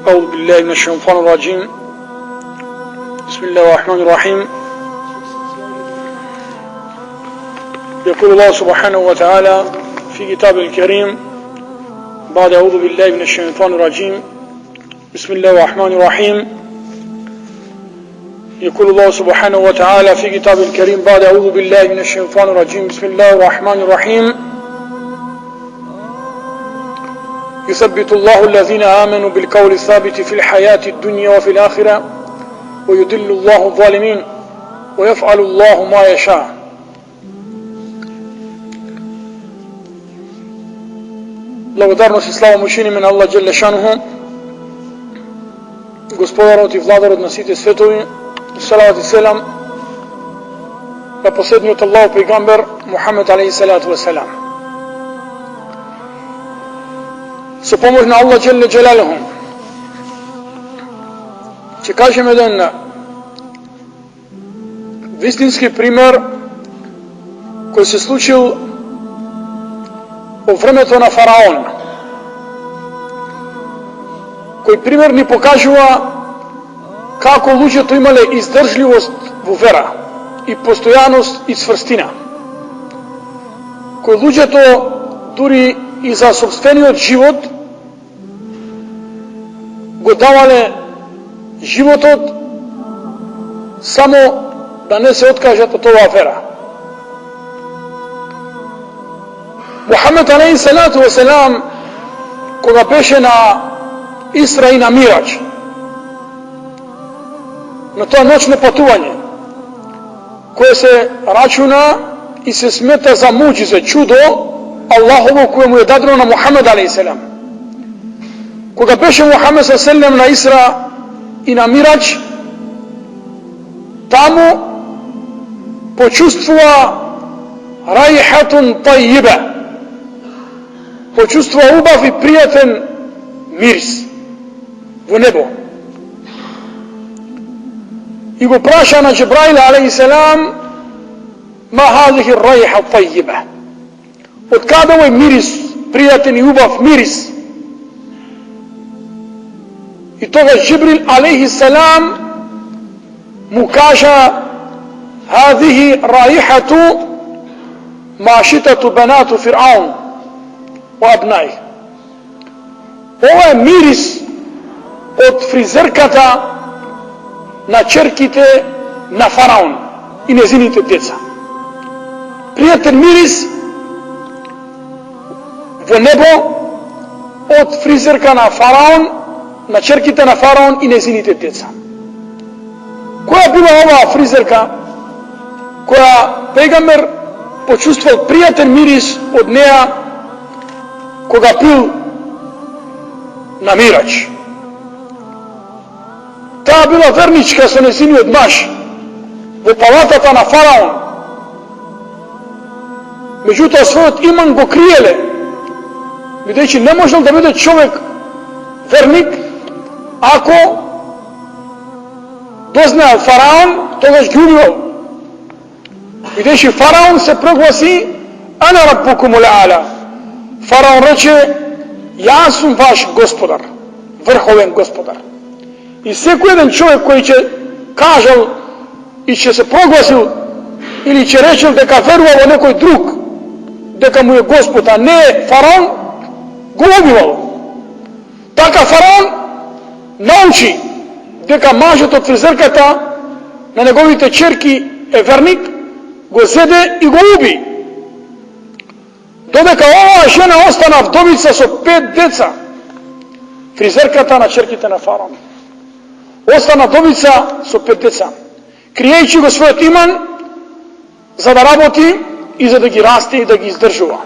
أعوذ بالله من الشيطان الرجيم. بسم الله الرحمن الرحيم. يقول الله سبحانه وتعالى في كتابه الكريم بعد أعوذ بالله من الشيطان الرجيم. بسم الله الرحمن الرحيم. يقول الله سبحانه وتعالى في كتابه الكريم بعد أعوذ بالله من الشيطان الرجيم. بسم الله الرحمن الرحيم. يثبت الله الذين آمنوا بالقول الثابت في الحياة الدنيا وفي الآخرة ويضل الله الظالمين ويفعل الله ما يشاء. Благодарност и слава му чини мен Аллах Джелле Шануху, Господарот и Владарот на сите светови, салават и селам на последниот Аллах пейгамбер Мухамед алейхи салату васелам. Со помош на Аллах Джелле Джелалуху ќе кажем еден вистински пример кој се случил по времето на фараон, кој пример ни покажува како луѓето имале издржливост во вера и постојаност и цврстина, кој луѓето дури и за собствениот живот го давале животот само да не се откажат од оваа вера. Мухамед алейхи салату васелам, кога беше на Исра и на Мираџ, на тоа ноќно патување, кое се рачуна и се смета за муџизе, чудо Аллахово кое му е дадено на Мухамед алейхи салам. Кога беше Мухамед салам на Исра и на Мираџ, таму почувствува раихатун тајиба, почувствува убав и пријатен мирис во небо. И го праша на Джебраил алейхи салам: ма хазихи раиха тајиба, од каде овој мирис, пријатен и убав мирис? И тогаш Джибрил алейхи салам му кажа: хазихи раихату машитату банату фир'аун wa abnai. Ова е мирис од фризерката на черките на фараон и незините деца. Пријатен мирис во небо од фризерка на фараон, на черките на фараон и незините деца. Која била оваа фризерка која пегамбер почувствувал пријатен мирис од неа кога бил на Мираџ? Таа била верничка со незиниот маж во палатата на фараон. Меѓутоа својот иман го криеле, бидејќи не можел да биде човек верник ако дознаел фараон, тогаш ги убивал. Бидејќи фараон се прогласи: ана раббукумул а'ла. Фараон рече: јас сум ваш господар, врховен господар. И секој еден човек кој ќе кажал и ќе се прогласил или ќе речел дека верува во некој друг, дека му е господ, а не фараон, го убивал. Така фараон научи дека мажот од фризерката на неговите черки е верник, го зеде и го уби. Додека оваа жена остана вдовица со 5 деца, фризерката на черките на фараон остана вдовица со 5 деца, криејќи го својот иман за да работи и за да ги расте и да ги издржува.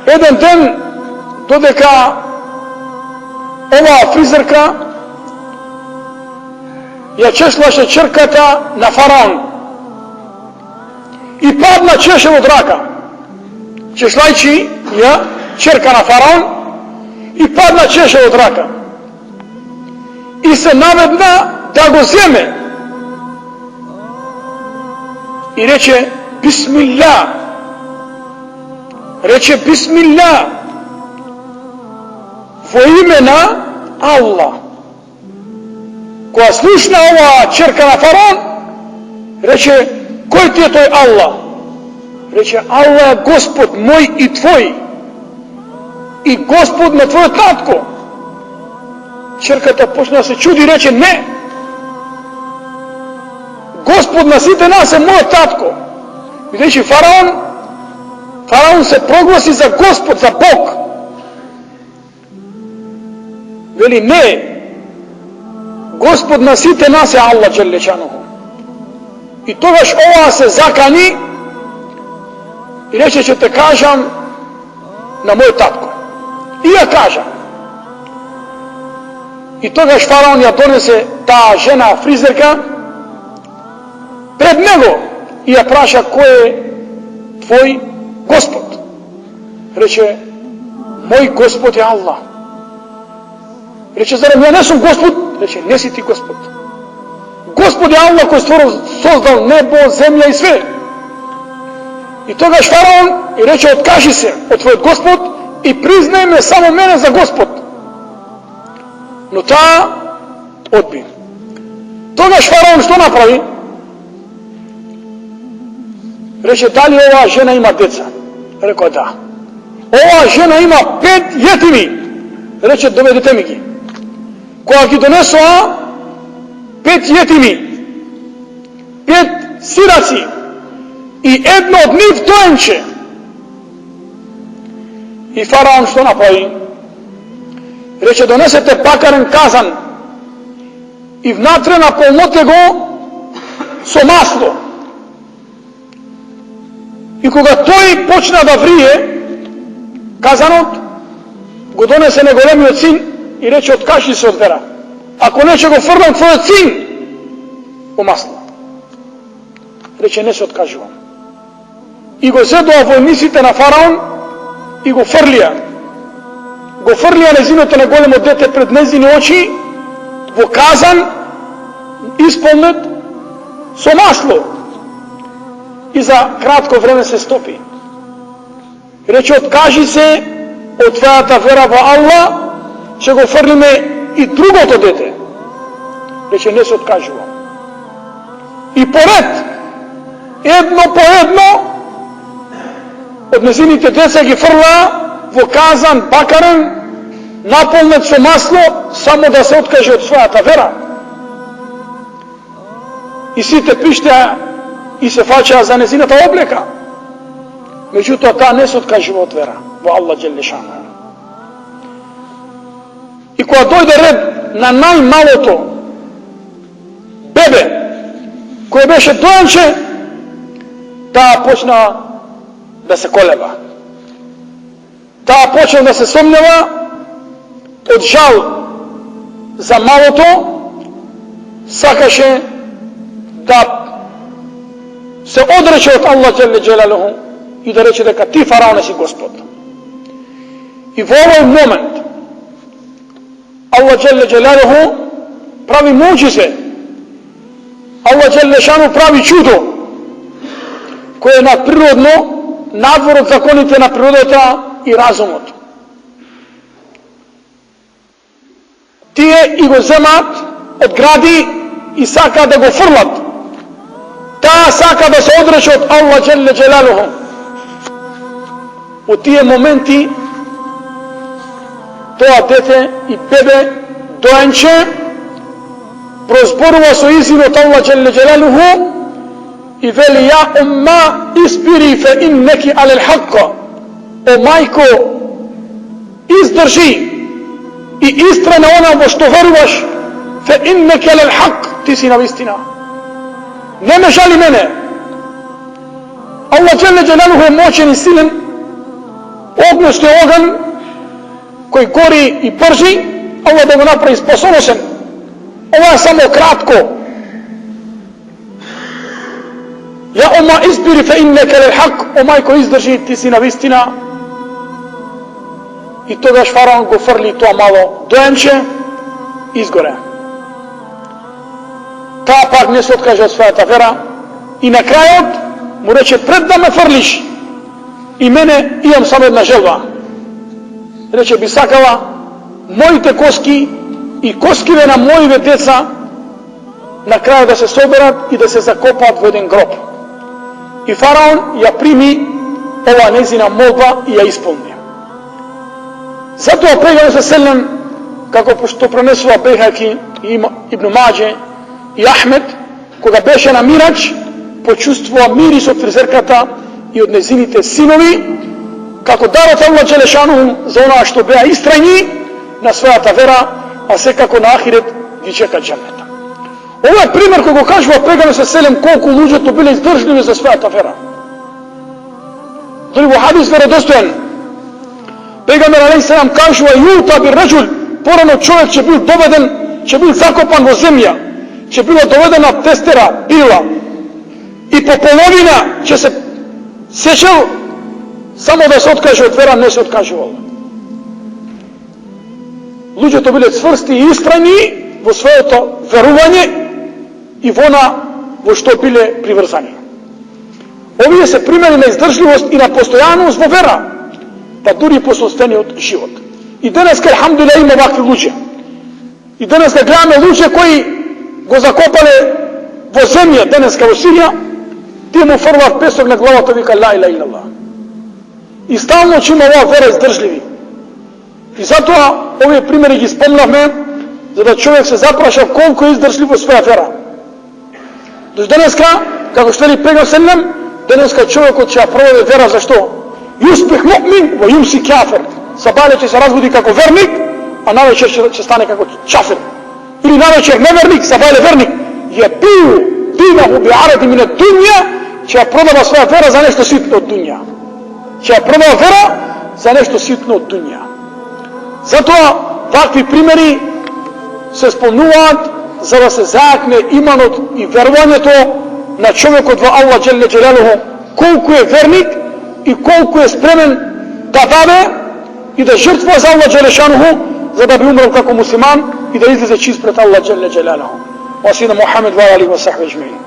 Еден ден, додека оваа фризерка ја чешлаше черката на фараон и падна чеше од рака, чешлајќи ја черка на фараон, и падна чеше од рака и се наведна да го земе и рече: бисмилlah, рече: бисмилlah, во име на Аллах. Кога слушна ова черка на фараон, рече, кој ти е тој Аллах? Рече, Аллах е Господ мој и твој, и Господ на твојот татко. Черката почна да се чуди, рече, не, Господ на сите нас е мојот татко. Видеше, фараон се прогласи за Господ, за Бог. Вели, не, Господ на сите нас е Аллах Джелешануху. И тогаш ова се закани и рече, ќе те кажам на мој татко. И ја кажа. И тогаш фараон ја донесе таа жена фризерка пред него и ја праша, кој е твој Господ? Рече, мој Господ е Аллах. Рече, зарем ја не сум Господ? Рече, не си ти Господ. Господ е Аллах кој создал небо, земја и све. И тогаш фараон и рече, откажи се од твојот Господ и признај ме само мене за Господ. Но таа одби. Тогаш фараон што направи? Рече, дали оваа жена има деца? Рекоа, да. Оваа жена има 5 јетими. Рече, доведете ми ги. Кога ги донесоа 5 јетими, 5 сираци и едно од нив доенче. И фараон што направи? Рече, донесете бакарен казан и внатре наполните го со масло. И кога тој почна да врие казанот, го донесе на големиот син и рече, откажи се од вера. Ако не, ќе го фрлам твојот син во масло. Рече, не се откажувам. И го зедоа војниците на фараон и го фрлија. Го фрлија незиното на големо дете пред незини очи во казан исполнет со масло. И за кратко време се стопи. Рече, откажи се од твојата вера во Аллах, ќе го фрлиме и другото дете. Рече, не се откажувам. И поред, едно по едно, од незините деца ги фрла во казан бакарен, наполнет со масло, само да се откаже од својата вера. И сите пиштеа и се фачаа за незината облека. Меѓутоа, таа не се откажува од вера во Аллах Джелешана. И кога дојде ред на најмалото бебе, кој беше доенче, таа почна да се колеба. Таа почна да се сомнева од жал за малото, сакаше да се одрече од Аллах Джелешана и да рече дека ти, фараон, си Господ. И во овој момент Аллах Джелешана прави муџизе. Аллах Джелешана прави чудо кој е надприродно, надвор од законите на природата и разумот. Тие и го земат од гради и сака да го фрлат. Таа сака да се одрече од Аллах Джелешана. Во тие моменти тоа дете и бебе доенче прозборува со изинот Аллах Джелешана и вели, ја умма испири фе иннеки алел хакка. О мајко, издржи и истране она во што веруваш, фе иннеки алел хак, ти си на вистина. Не ме жали мене. Аллах Джелешана е мочен и силен, огнеште оган кој гори и бржи, Аллах да го направи способен. Ова е само кратко. Ја ума избири фе иннека лел хак, о мајко, издржи, ти си на вистина. И тогаш фараон го фрли тоа мало доенче, изгоре. Таа пак не се откаже од својата вера и на крајот му рече, пред да ме фрлиш и мене имам само една желба. Рече, би сакала моите коски и коскиве на моите деца на крај да се соберат и да се закопаат во еден гроб. И фараон ја прими ова незина молба и ја исполни. Затоа пејгамбер селем, како што пренесува Бейхаки и Ибн Маџе и Ахмед, кога беше на Мираџ, почувствува мирис од фризерката и од незините синови, како дарот Аллах Джелешану за онаа што беа истрајни на својата вера, а секако на ахирет ги чека џаннета. Ова е пример кој го кажува пејгамбер селем колку луѓето биле издржливи за својата вера. Дали во хадис веродостоен, пејгамбер алейхиссалам кажува: "Юта би раџул", порано човек ќе бил доведен, ќе бил закопан во земја, ќе била доведена тестера, била, и по половина ќе се сечел само да се откаже од вера, не се откажувал. Луѓето биле цврсти и истрајни во своето верување и во што биле приврзани. Овие се примери на издржливост и на постојаност во вера, па дури по собствениот живот. И денеска, алхамдулилlah, има вакви луѓе. И денеска гледаме луѓе кои го закопале во земја, денеска во Сирија, тие му фрлат песок на главата, вика ла иляха илlallah. И стално че има оваа вера издржливи. И затоа овие примери ги спомнавме, за да човек се запраша колку е издржлив во своја вера. До денеска, како што ли пега селем, денеска човекот ќе ја проведе вера, зашто? Юспих муъмин во юмси кафир. Сабале ќе се разбуди како верник, а навечер ќе стане како чафир. Или навечер неверник, сабале верник. Јабиу динаху би'аради мин ад-дуња, ќе ја продава своја вера за нешто ситно од дуња. Ќе ја продава вера за нешто ситно од дуња. Затоа вакви примери се спомнуваат за да се заакне иманот и верувањето на човекот во Аллах Джелле Джелалуху, колку е верник и колку е спремен да даде и да жртвува за Аллах Джелешануху, за да би умрел како муслиман и да излезе чист пред Аллах Джелле Джелалуху. Wa sayyidina Muhammad wa alihi wa sahbihi ajma'in.